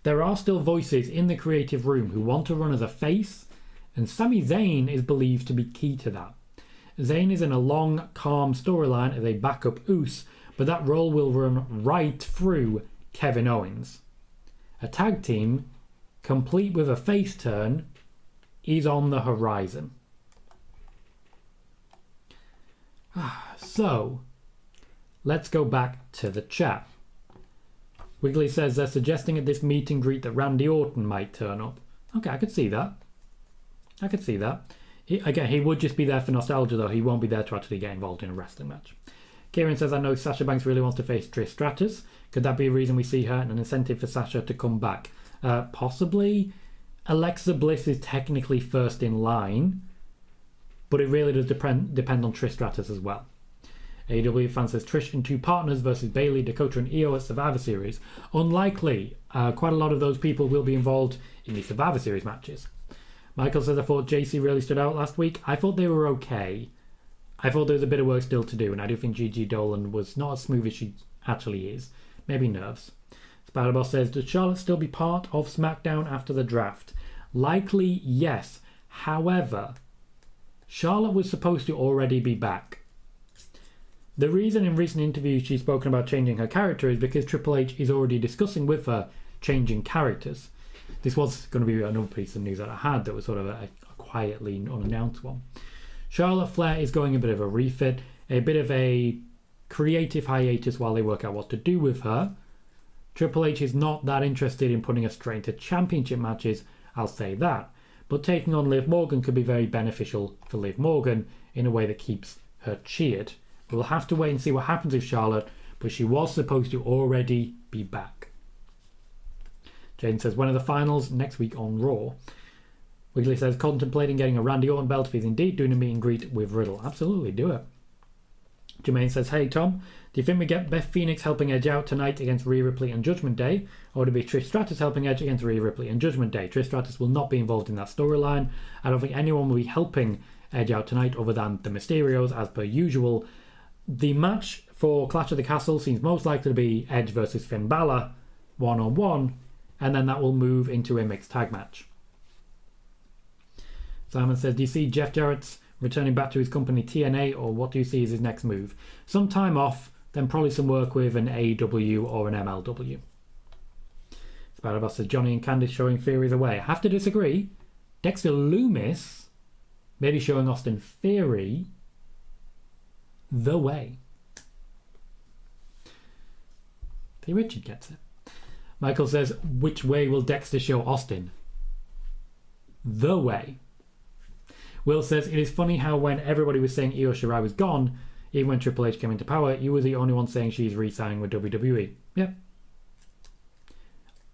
there are still voices in the creative room who want to run as a face, and Sami Zayn is believed to be key to that. Zayn is in a long, calm storyline as a backup Uce, but that role will run right through Kevin Owens. A tag team, complete with a face turn, is on the horizon. So, let's go back to the chat. Wiggly says they're suggesting at this meet and greet that Randy Orton might turn up. Okay, I could see that. He would just be there for nostalgia though. He won't be there to actually get involved in a wrestling match. Kieran says, I know Sasha Banks really wants to face Trish Stratus. Could that be a reason we see her and an incentive for Sasha to come back? Possibly. Alexa Bliss is technically first in line, but it really does depend on Trish Stratus as well. AEW fan says Trish and 2 partners versus Bayley, Dakota and Io at Survivor Series. Unlikely. Quite a lot of those people will be involved in the Survivor Series matches. Michael says, I thought JC really stood out last week. I thought they were okay. I thought there was a bit of work still to do, and I do think Gigi Dolan was not as smooth as she actually is. Maybe nerves. Spider-Boss says, does Charlotte still be part of SmackDown after the draft? Likely, yes. However, Charlotte was supposed to already be back. The reason in recent interviews she's spoken about changing her character is because Triple H is already discussing with her changing characters. This was going to be another piece of news that I had that was sort of a quietly unannounced one. Charlotte Flair is going a bit of a refit, a bit of a creative hiatus while they work out what to do with her. Triple H is not that interested in putting her straight into championship matches, I'll say that. But taking on Liv Morgan could be very beneficial for Liv Morgan in a way that keeps her cheered. We'll have to wait and see what happens with Charlotte, but she was supposed to already be back. Jane says, when are the finals? Next week on Raw. Wiggly says, contemplating getting a Randy Orton belt if he's indeed doing a meet and greet with Riddle. Absolutely, do it. Jermaine says, hey Tom, do you think we get Beth Phoenix helping Edge out tonight against Rhea Ripley and Judgment Day? Or would it be Trish Stratus helping Edge against Rhea Ripley and Judgment Day? Trish Stratus will not be involved in that storyline. I don't think anyone will be helping Edge out tonight other than the Mysterios as per usual. The match for Clash of the Castle seems most likely to be Edge versus Finn Balor one-on-one, and then that will move into a mixed tag match. Simon says, do you see Jeff Jarrett's returning back to his company TNA, or what do you see as his next move? Some time off, then probably some work with an AEW or an MLW. Spider-Boss says, Johnny and Candice showing Theory the way. I have to disagree. Dexter Lumis maybe showing Austin Theory The way. See, Richard gets it. Michael says, which way will Dexter show Austin? The way. Will says, it is funny how when everybody was saying Io Shirai was gone, even when Triple H came into power, you were the only one saying she's re-signing with WWE. Yep.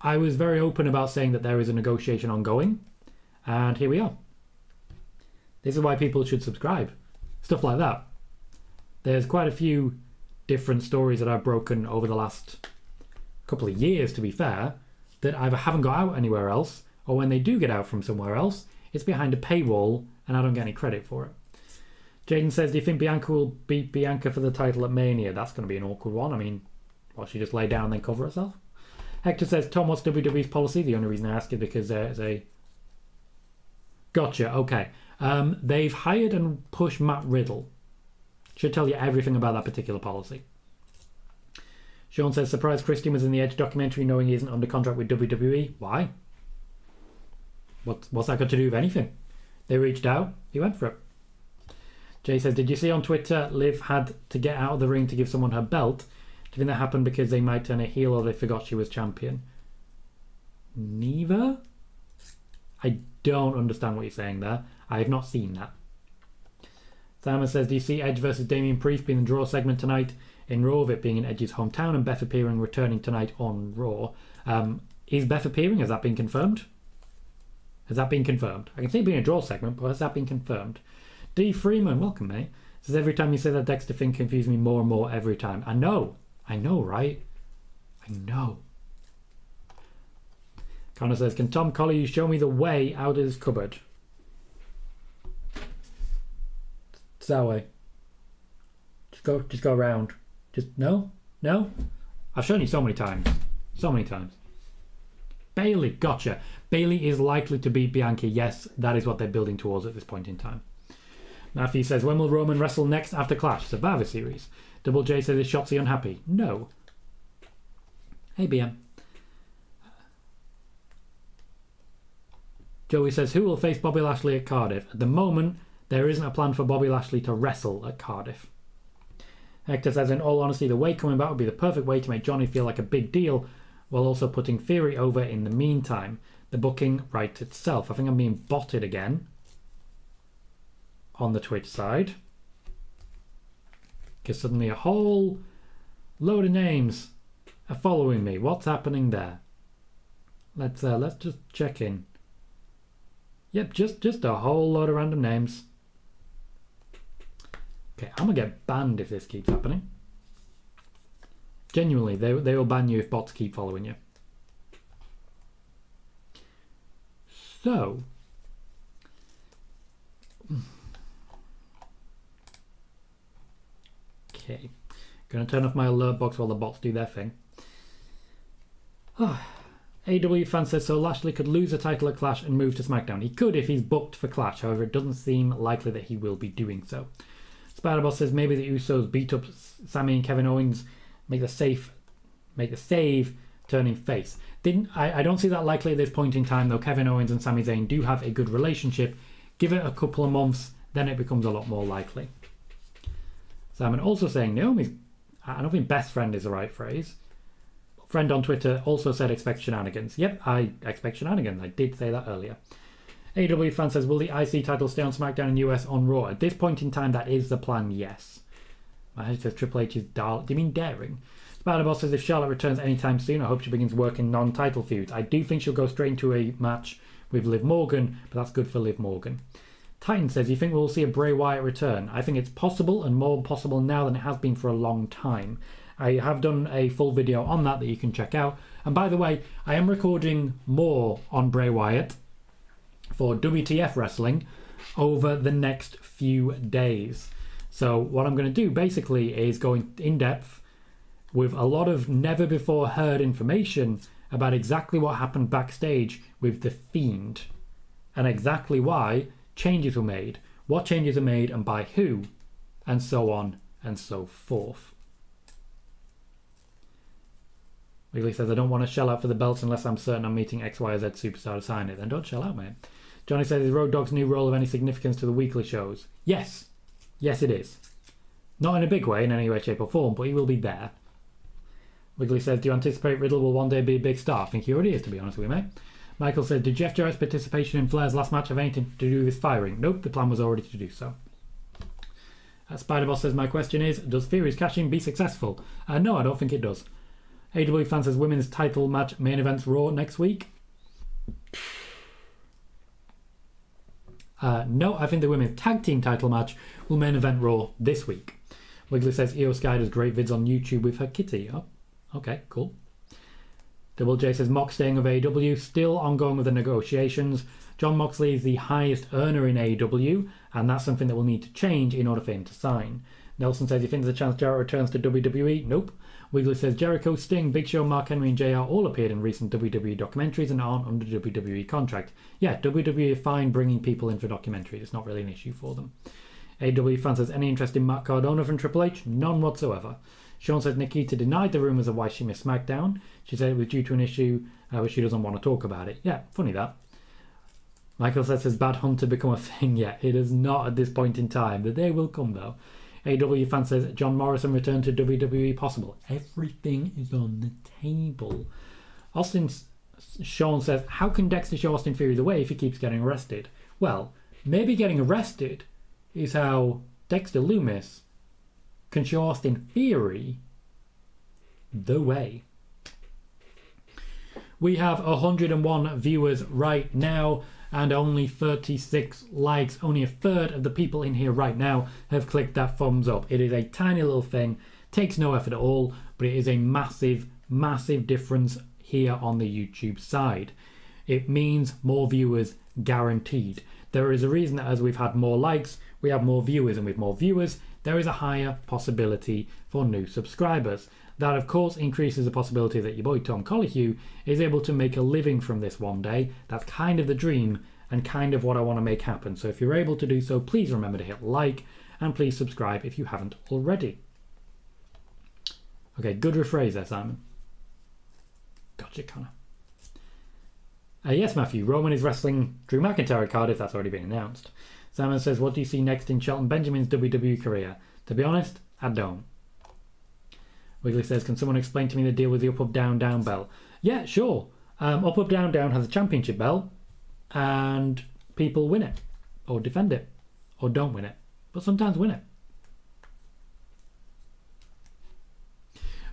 I was very open about saying that there is a negotiation ongoing, and here we are. This is why people should subscribe. Stuff like that. There's quite a few different stories that I've broken over the last couple of years, to be fair, that either haven't got out anywhere else, or when they do get out from somewhere else, it's behind a paywall, and I don't get any credit for it. Jaden says, do you think Bianca will beat Bianca for the title at Mania? That's going to be an awkward one. I mean, will she just lay down and then cover herself? Hector says, Tom, what's WWE's policy? The only reason I ask is because there's a... Gotcha, okay. They've hired and pushed Matt Riddle. Should tell you everything about that particular policy. Sean says, surprised Christian was in the Edge documentary knowing he isn't under contract with WWE. Why? What's that got to do with anything? They reached out, he went for it. Jay says, did you see on Twitter Liv had to get out of the ring to give someone her belt? Do you think that happened because they might turn a heel or they forgot she was champion? Neither? I don't understand what you're saying there. I have not seen that. Simon says, do you see Edge versus Damian Priest being the draw segment tonight in Raw, of it being in Edge's hometown and Beth appearing returning tonight on Raw? Is Beth appearing? Has that been confirmed? Has that been confirmed? I can see it being a draw segment, but has that been confirmed? D. Freeman, welcome, mate. Says, every time you say that Dexter thing confuses me more and more every time. I know, right? I know. Connor says, can Tom Colohue show me the way out of his cupboard? It's that way. Just go around. No? I've shown you so many times. Bailey, gotcha. Bailey is likely to beat Bianca. Yes, that is what they're building towards at this point in time. Matthew says, when will Roman wrestle next after Clash? Survivor Series. Double J says, is Shotzi unhappy? No. Hey, BM. Joey says, who will face Bobby Lashley at Cardiff? At the moment, there isn't a plan for Bobby Lashley to wrestle at Cardiff. Hector says, in all honesty, the way coming back would be the perfect way to make Johnny feel like a big deal while also putting Theory over in the meantime. The booking writes itself. I think I'm being botted again on the Twitch side, because suddenly a whole load of names are following me. What's happening there? Let's just check in. Yep, just a whole load of random names. Okay, I'm gonna get banned if this keeps happening. Genuinely, they will ban you if bots keep following you. So, okay, gonna turn off my alert box while the bots do their thing. AW fan says, so Lashley could lose a title at Clash and move to SmackDown. He could if he's booked for Clash, however it doesn't seem likely that he will be doing so. Spiderboss says, maybe the Usos beat up Sami and Kevin Owens, make the save turning face. I don't see that likely at this point in time, though. Kevin Owens and Sami Zayn do have a good relationship. Give it a couple of months, then it becomes a lot more likely. Simon also saying, Naomi's, I don't think best friend is the right phrase. Friend on Twitter also said expect shenanigans. Yep, I expect shenanigans. I did say that earlier. AW fan says, will the IC title stay on SmackDown and US on Raw? At this point in time, that is the plan, yes. My head says Triple H is do you mean daring? Spider-Boss says, if Charlotte returns anytime soon, I hope she begins working non-title feuds. I do think she'll go straight into a match with Liv Morgan, but that's good for Liv Morgan. Titan says, you think we'll see a Bray Wyatt return? I think it's possible, and more possible now than it has been for a long time. I have done a full video on that you can check out. And by the way, I am recording more on Bray Wyatt for WTF Wrestling over the next few days. So what I'm going to do basically is go in depth with a lot of never before heard information about exactly what happened backstage with The Fiend and exactly why changes were made, what changes are made and by who, and so on and so forth. Wiggly says, I don't want to shell out for the belts unless I'm certain I'm meeting XYZ superstar to sign it. Then don't shell out, mate. Johnny says, is Road Dogg's new role of any significance to the weekly shows? Yes. Yes, it is. Not in a big way, in any way, shape or form, but he will be there. Wiggly says, do you anticipate Riddle will one day be a big star? I think he already is, to be honest with you, mate. Michael said, did Jeff Jarrett's participation in Flair's last match have anything to do with firing? Nope, the plan was already to do so. Spider-Boss says, my question is, does Theory's cash-in be successful? No, I don't think it does. AW fan says, women's title match main events Raw next week? No, I think the women's tag team title match will main event Raw this week. Wiggly says, Io Sky does great vids on YouTube with her kitty. Oh, okay, cool. Double J says, Mox staying with AEW, still ongoing with the negotiations. John Moxley is the highest earner in AEW, and that's something that will need to change in order for him to sign. Nelson says he thinks there's a chance Jarrett returns to WWE. Nope. Wiggly says, Jericho, Sting, Big Show, Mark Henry and JR all appeared in recent WWE documentaries and aren't under WWE contract. Yeah, WWE are fine bringing people in for documentaries. It's not really an issue for them. AEW fan says, any interest in Matt Cardona from Triple H? None whatsoever. Sean says Nikita denied the rumours of why she missed SmackDown. She said it was due to an issue but she doesn't want to talk about it. Yeah, funny that. Michael says, has Bad Hunter become a thing yet? It is not at this point in time. The day will come though. AW fan says, John Morrison returned to WWE possible. Everything is on the table. Sean says, how can Dexter show Austin Theory the way if he keeps getting arrested? Well, maybe getting arrested is how Dexter Lumis can show Austin Theory the way. We have 101 viewers right now and only 36 likes. Only a third of the people in here right now have clicked that thumbs up. It is a tiny little thing, takes no effort at all, but it is a massive, massive difference here on the YouTube side. It means more viewers guaranteed. There is a reason that as we've had more likes, we have more viewers, and with more viewers, there is a higher possibility for new subscribers. That, of course, increases the possibility that your boy Tom Colohue is able to make a living from this one day. That's kind of the dream and kind of what I want to make happen. So if you're able to do so, please remember to hit like and please subscribe if you haven't already. Okay, good rephrase there, Simon. Gotcha, Connor. Yes, Matthew, Roman is wrestling Drew McIntyre at Cardiff. That's already been announced. Simon says, what do you see next in Shelton Benjamin's WWE career? To be honest, I don't. Wiggly says, can someone explain to me the deal with the up, up, down, down belt? Yeah, sure. Up, up, down, down has a championship belt and people win it or defend it or don't win it, but sometimes win it.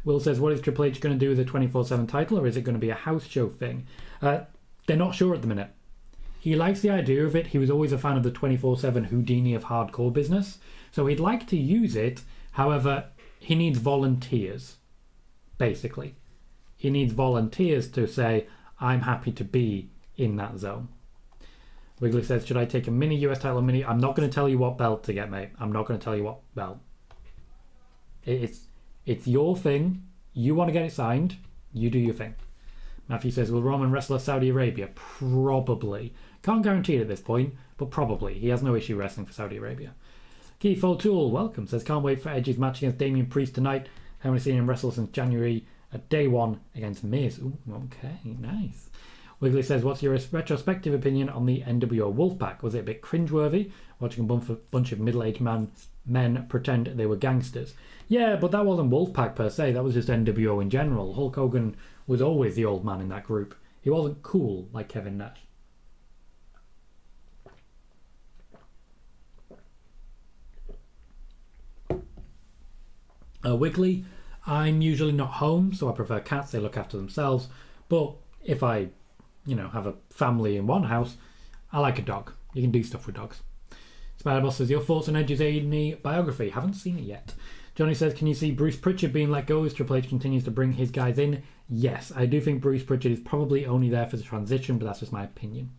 Will says, what is Triple H going to do with the 24/7 title, or is it going to be a house show thing? They're not sure at the minute. He likes the idea of it. He was always a fan of the 24/7 Houdini of hardcore business, so he'd like to use it. However, he needs volunteers, basically. He needs volunteers to say, I'm happy to be in that zone. Wiggly says, should I take a mini US title mini? I'm not going to tell you what belt to get, mate. I'm not going to tell you what belt. It's your thing. You want to get it signed. You do your thing. Matthew says, will Roman wrestle Saudi Arabia? Probably. Can't guarantee it at this point, but probably. He has no issue wrestling for Saudi Arabia. Keith O'Toole, welcome, says, can't wait for Edge's match against Damian Priest tonight. Haven't seen him wrestle since January at day one against Miz. Ooh, okay, nice. Wiggly says, what's your retrospective opinion on the NWO Wolfpack? Was it a bit cringeworthy, watching a bunch of middle-aged men pretend they were gangsters? Yeah, but that wasn't Wolfpack per se, that was just NWO in general. Hulk Hogan was always the old man in that group. He wasn't cool like Kevin Nash. Wiggly, I'm usually not home, so I prefer cats. They look after themselves. But if I, have a family in one house, I like a dog. You can do stuff with dogs. Spider-Boss says, your thoughts on Edge's A&E biography? Haven't seen it yet. Johnny says, can you see Bruce Pritchard being let go as Triple H continues to bring his guys in? Yes, I do think Bruce Pritchard is probably only there for the transition, but that's just my opinion.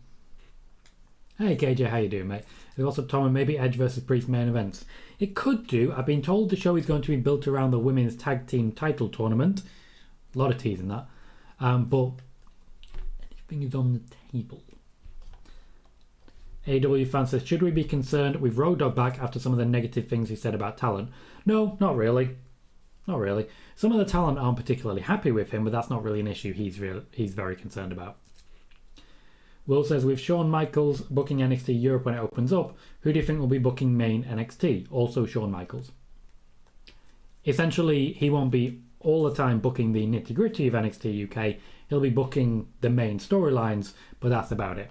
Hey KJ, how you doing, mate? There's also Tom and maybe Edge versus Priest main events. It could do. I've been told the show is going to be built around the women's tag team title tournament. A lot of teasing that. But anything is on the table. AW fan says, should we be concerned with Road Dogg back after some of the negative things he said about talent? No, not really. Not really. Some of the talent aren't particularly happy with him, but that's not really an issue he's very concerned about. Will says, with Shawn Michaels booking NXT Europe when it opens up, who do you think will be booking main NXT? Also Shawn Michaels. essentially he won't be all the time booking the nitty-gritty of NXT UK. He'll be booking the main storylines, but that's about it.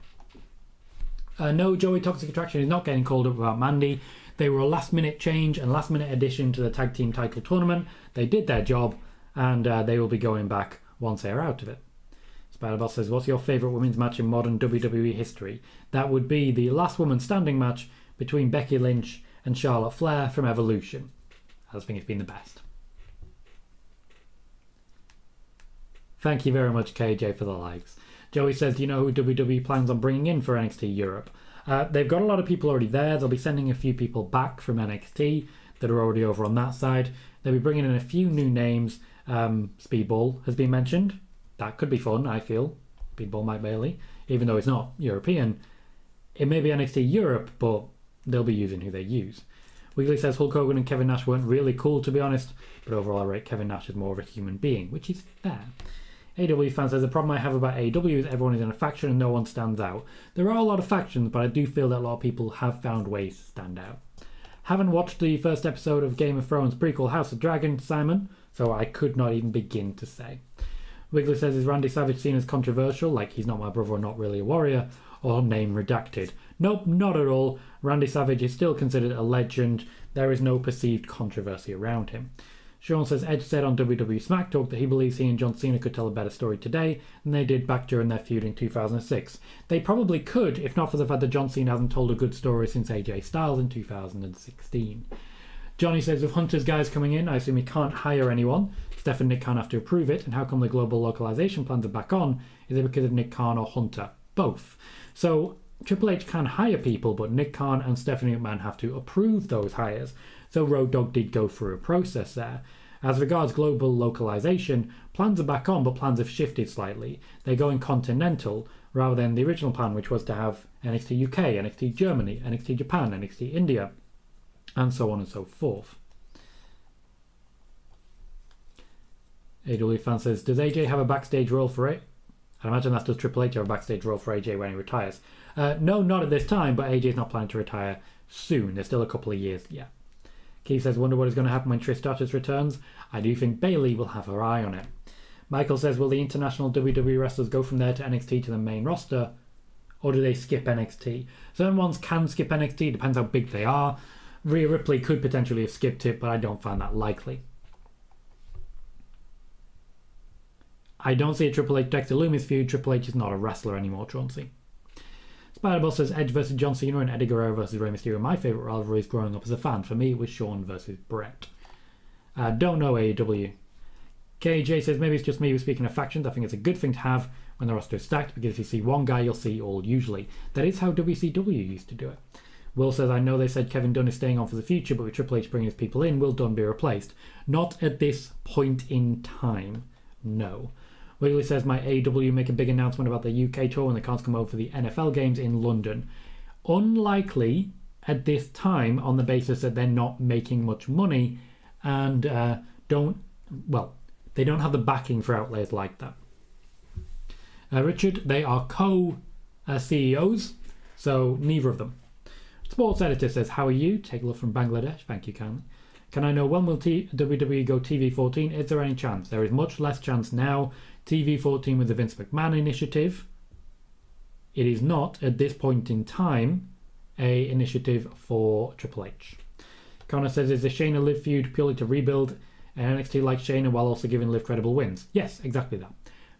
No, Joey Toxic Attraction is not getting called up about Mandy. They were a last-minute change and last-minute addition to the tag team title tournament. They did their job, and they will be going back once they're out of it. Spider-Boss says, what's your favourite women's match in modern WWE history? That would be the last woman standing match between Becky Lynch and Charlotte Flair from Evolution. I just think it's been the best. Thank you very much, KJ, for the likes. Joey says, do you know who WWE plans on bringing in for NXT Europe? They've got a lot of people already there. They'll be sending a few people back from NXT that are already over on that side. They'll be bringing in a few new names. Speedball has been mentioned. That could be fun, I feel. Speedball Mike Bailey, even though it's not European. It may be NXT Europe, but they'll be using who they use. Wiggly says Hulk Hogan and Kevin Nash weren't really cool, to be honest, but overall I rate Kevin Nash as more of a human being, which is fair. AW fan says the problem I have about AW is everyone is in a faction and no one stands out. There are a lot of factions, but I do feel that a lot of people have found ways to stand out. Haven't watched the first episode of Game of Thrones prequel House of Dragon, Simon, so I could not even begin to say. Wiggler says, is Randy Savage seen as controversial, like he's not my brother or not really a warrior, or name redacted? Nope, not at all. Randy Savage is still considered a legend. There is no perceived controversy around him. Sean says, Edge said on WWE Smack Talk that he believes he and John Cena could tell a better story today than they did back during their feud in 2006. They probably could, if not for the fact that John Cena hasn't told a good story since AJ Styles in 2016. Johnny says, with Hunter's guys coming in, I assume he can't hire anyone. Steph and Nick Khan have to approve it, and how come the global localization plans are back on? Is it because of Nick Khan or Hunter? Both. So Triple H can hire people, but Nick Khan and Stephanie McMahon have to approve those hires. So Road Dogg did go through a process there. As regards global localization, plans are back on, but plans have shifted slightly. They're going continental rather than the original plan, which was to have NXT UK, NXT Germany, NXT Japan, NXT India, and so on and so forth. AW fan says, does AJ have a backstage role for it? I imagine that does Triple H have a backstage role for AJ when he retires. No, not at this time, but AJ's not planning to retire soon. There's still a couple of years yet. Keith says, wonder what is going to happen when Trish Stratus returns. I do think Bayley will have her eye on it. Michael says, will the international WWE wrestlers go from there to NXT to the main roster? Or do they skip NXT? Certain ones can skip NXT, depends how big they are. Rhea Ripley could potentially have skipped it, but I don't find that likely. I don't see a Triple H Dexter Lumis feud. Triple H is not a wrestler anymore, Chauncey. Spider-Boss says Edge versus John Cena and Eddie Guerrero versus Rey Mysterio. My favourite rivalries growing up as a fan. For me, it was Shawn versus Brett. Don't know AEW. KJ says maybe it's just me speaking of factions. I think it's a good thing to have when the roster is stacked, because if you see one guy, you'll see all usually. That is how WCW used to do it. Will says, I know they said Kevin Dunn is staying on for the future, but with Triple H bringing his people in, will Dunn be replaced? Not at this point in time. No. Wiggly says, might AEW make a big announcement about the UK tour when they can't come over for the NFL games in London? Unlikely at this time, on the basis that they're not making much money and they don't have the backing for outlays like that. Richard, they are co-CEOs, so neither of them. Sports Editor says, how are you? Take a look from Bangladesh. Thank you kindly. Can I know when will WWE go TV14? Is there any chance? There is much less chance now. TV14 was the Vince McMahon initiative. It is not, at this point in time, a initiative for Triple H. Connor says, is the Shayna Liv feud purely to rebuild NXT like Shayna while also giving Liv credible wins? Yes, exactly that.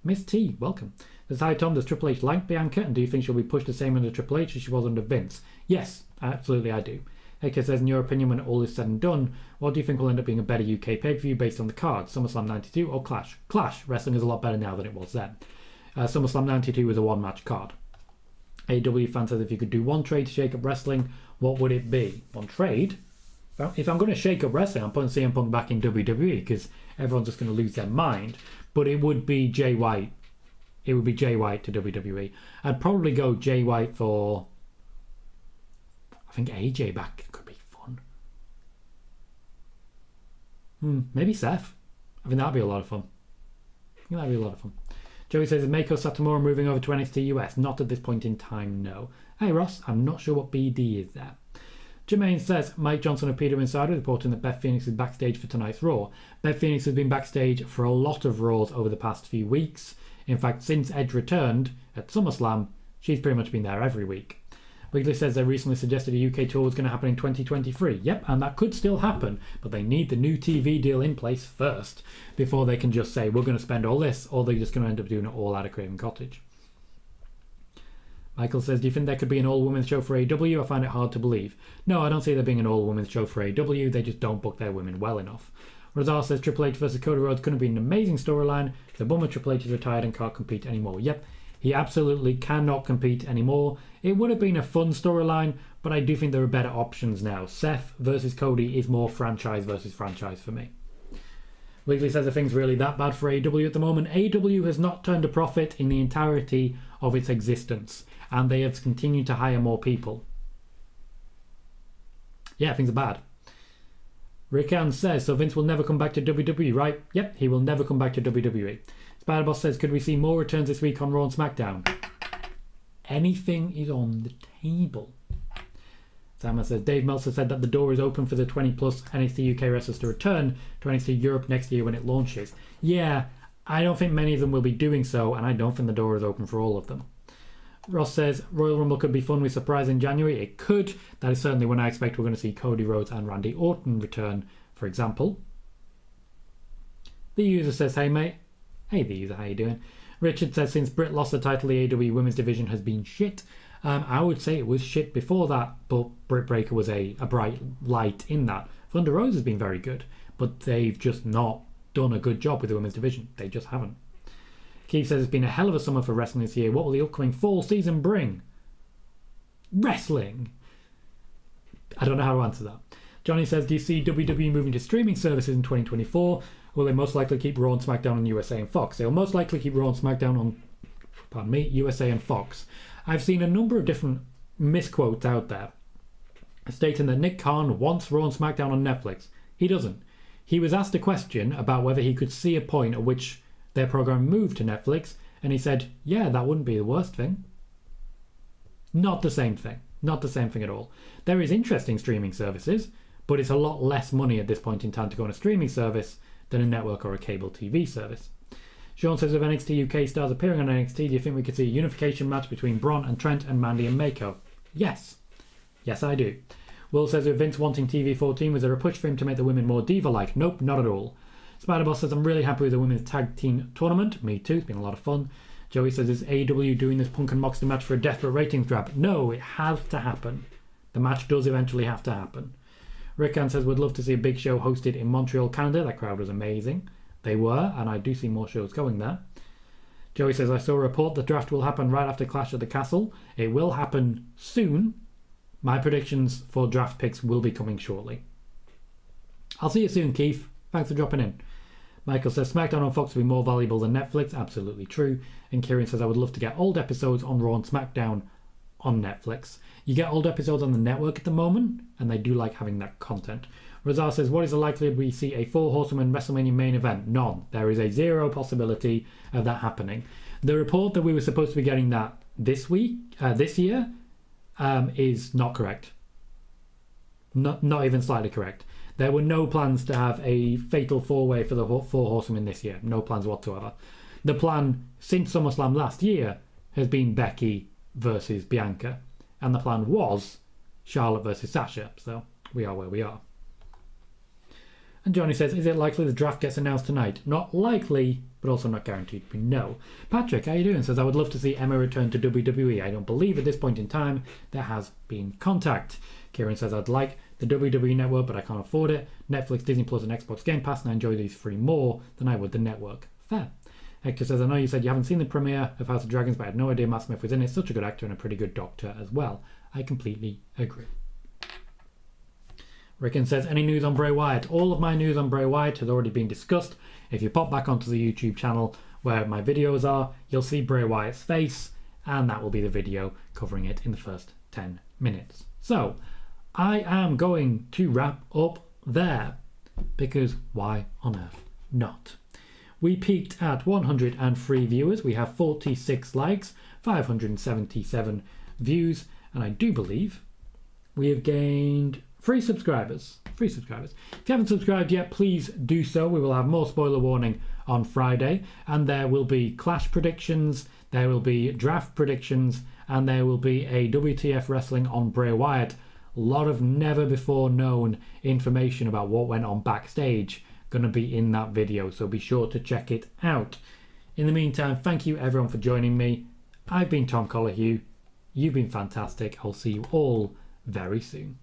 Miss T, welcome. Says, hi Tom, does Triple H like Bianca, and do you think she'll be pushed the same under Triple H as she was under Vince? Yes, absolutely I do. Hector says, in your opinion, when all is said and done, what do you think will end up being a better UK pay-per-view based on the cards? SummerSlam 92 or Clash? Clash. Wrestling is a lot better now than it was then. SummerSlam 92 was a one-match card. AW fan says, if you could do one trade to shake up wrestling, what would it be? One trade? If I'm going to shake up wrestling, I'm putting CM Punk back in WWE because everyone's just going to lose their mind. But it would be Jay White. It would be Jay White to WWE. I'd probably go Jay White for... I think AJ back could be fun. Maybe Seth. I think that'd be a lot of fun. Joey says, is Meiko Satomura moving over to NXT US? Not at this point in time, no. Hey Ross, I'm not sure what BD is there. Jermaine says, Mike Johnson of PWInsider reporting that Beth Phoenix is backstage for tonight's Raw. Beth Phoenix has been backstage for a lot of Raws over the past few weeks. In fact, since Edge returned at SummerSlam, she's pretty much been there every week. Wiggly says they recently suggested a UK tour was going to happen in 2023. Yep, and that could still happen, but they need the new TV deal in place first before they can just say, we're going to spend all this, or they're just going to end up doing it all out of Craven Cottage. Michael says, do you think there could be an all-women's show for AEW? I find it hard to believe. No, I don't see there being an all-women's show for AEW. They just don't book their women well enough. Razar says Triple H versus Cody Rhodes couldn't be an amazing storyline. The bummer Triple H is retired and can't compete anymore. Yep, he absolutely cannot compete anymore. It would have been a fun storyline, but I do think there are better options now. Seth versus Cody is more franchise versus franchise for me. Wiggly says, are things really that bad for AEW at the moment? AEW has not turned a profit in the entirety of its existence, and they have continued to hire more people. Yeah, things are bad. Rickan says, so Vince will never come back to WWE, right? Yep, he will never come back to WWE. Spider-Boss says, could we see more returns this week on Raw and SmackDown? Anything is on the table. Sama says, Dave Meltzer said that the door is open for the 20-plus NXT UK wrestlers to return to NXT Europe next year when it launches. Yeah, I don't think many of them will be doing so, and I don't think the door is open for all of them. Ross says, Royal Rumble could be fun with surprise in January. It could. That is certainly when I expect we're going to see Cody Rhodes and Randy Orton return, for example. The user says, hey mate. Hey the user, how you doing? Richard says, since Britt lost the title, the AEW women's division has been shit. I would say it was shit before that, but Britt Baker was a bright light in that. Thunder Rose has been very good, but they've just not done a good job with the women's division. They just haven't. Keith says, it's been a hell of a summer for wrestling this year. What will the upcoming fall season bring? Wrestling. I don't know how to answer that. Johnny says, do you see WWE moving to streaming services in 2024? Will they most likely keep Raw and SmackDown on USA and Fox? They'll most likely keep Raw and SmackDown on, USA and Fox. I've seen a number of different misquotes out there stating that Nick Khan wants Raw and SmackDown on Netflix. He doesn't. He was asked a question about whether he could see a point at which their program moved to Netflix, and he said, yeah, that wouldn't be the worst thing. Not the same thing. Not the same thing at all. There is interesting streaming services, but it's a lot less money at this point in time to go on a streaming service than a network or a cable TV service. Sean says, with NXT UK stars appearing on NXT, do you think we could see a unification match between Bron and Trent and Mandy and Mako? Yes. Yes, I do. Will says, with Vince wanting TV14, was there a push for him to make the women more diva-like? Nope, not at all. Spider-Boss says, I'm really happy with the women's tag team tournament. Me too, it's been a lot of fun. Joey says, is AEW doing this Punk and Moxley match for a desperate ratings grab? No, it has to happen. The match does eventually have to happen. Rickan says, would love to see a big show hosted in Montreal, Canada. That crowd was amazing. They were, and I do see more shows going there. Joey says, I saw a report the draft will happen right after Clash at the Castle. It will happen soon. My predictions for draft picks will be coming shortly. I'll see you soon, Keith. Thanks for dropping in. Michael says, SmackDown on Fox will be more valuable than Netflix. Absolutely true. And Kieran says, I would love to get old episodes on Raw and SmackDown on Netflix. You get old episodes on the network at the moment, and they do like having that content. Razar says, what is the likelihood we see a 4 Horsemen WrestleMania main event? None. There is a 0 possibility of that happening. The report that we were supposed to be getting that this year, is not correct. Not even slightly correct. There were no plans to have a fatal 4-way for the 4 Horsemen this year. No plans whatsoever. The plan since SummerSlam last year has been Becky versus Bianca. And the plan was Charlotte versus Sasha. So we are where we are. And Johnny says, is it likely the draft gets announced tonight? Not likely, but also not guaranteed. We know. Patrick, how you doing? Says, I would love to see Emma return to WWE. I don't believe at this point in time there has been contact. Kieran says, I'd like the WWE network, but I can't afford it. Netflix, Disney Plus, and Xbox Game Pass, and I enjoy these 3 more than I would the network. Fair. Hector says, I know you said you haven't seen the premiere of House of Dragons, but I had no idea Matt Smith was in it. Such a good actor and a pretty good doctor as well. I completely agree. Rickon says, any news on Bray Wyatt? All of my news on Bray Wyatt has already been discussed. If you pop back onto the YouTube channel where my videos are, you'll see Bray Wyatt's face, and that will be the video covering it in the first 10 minutes. So, I am going to wrap up there, because why on earth not? We peaked at 103 viewers. We have 46 likes, 577 views, and I do believe we have gained 3 subscribers. 3 subscribers. If you haven't subscribed yet, please do so. We will have more spoiler warning on Friday, and there will be Clash predictions, there will be draft predictions, and there will be a WTF Wrestling on Bray Wyatt. A lot of never before known information about what went on backstage going to be in that video, so be sure to check it out. In the meantime, thank you everyone for joining me. I've been Tom Colohue. You've been fantastic. I'll see you all very soon.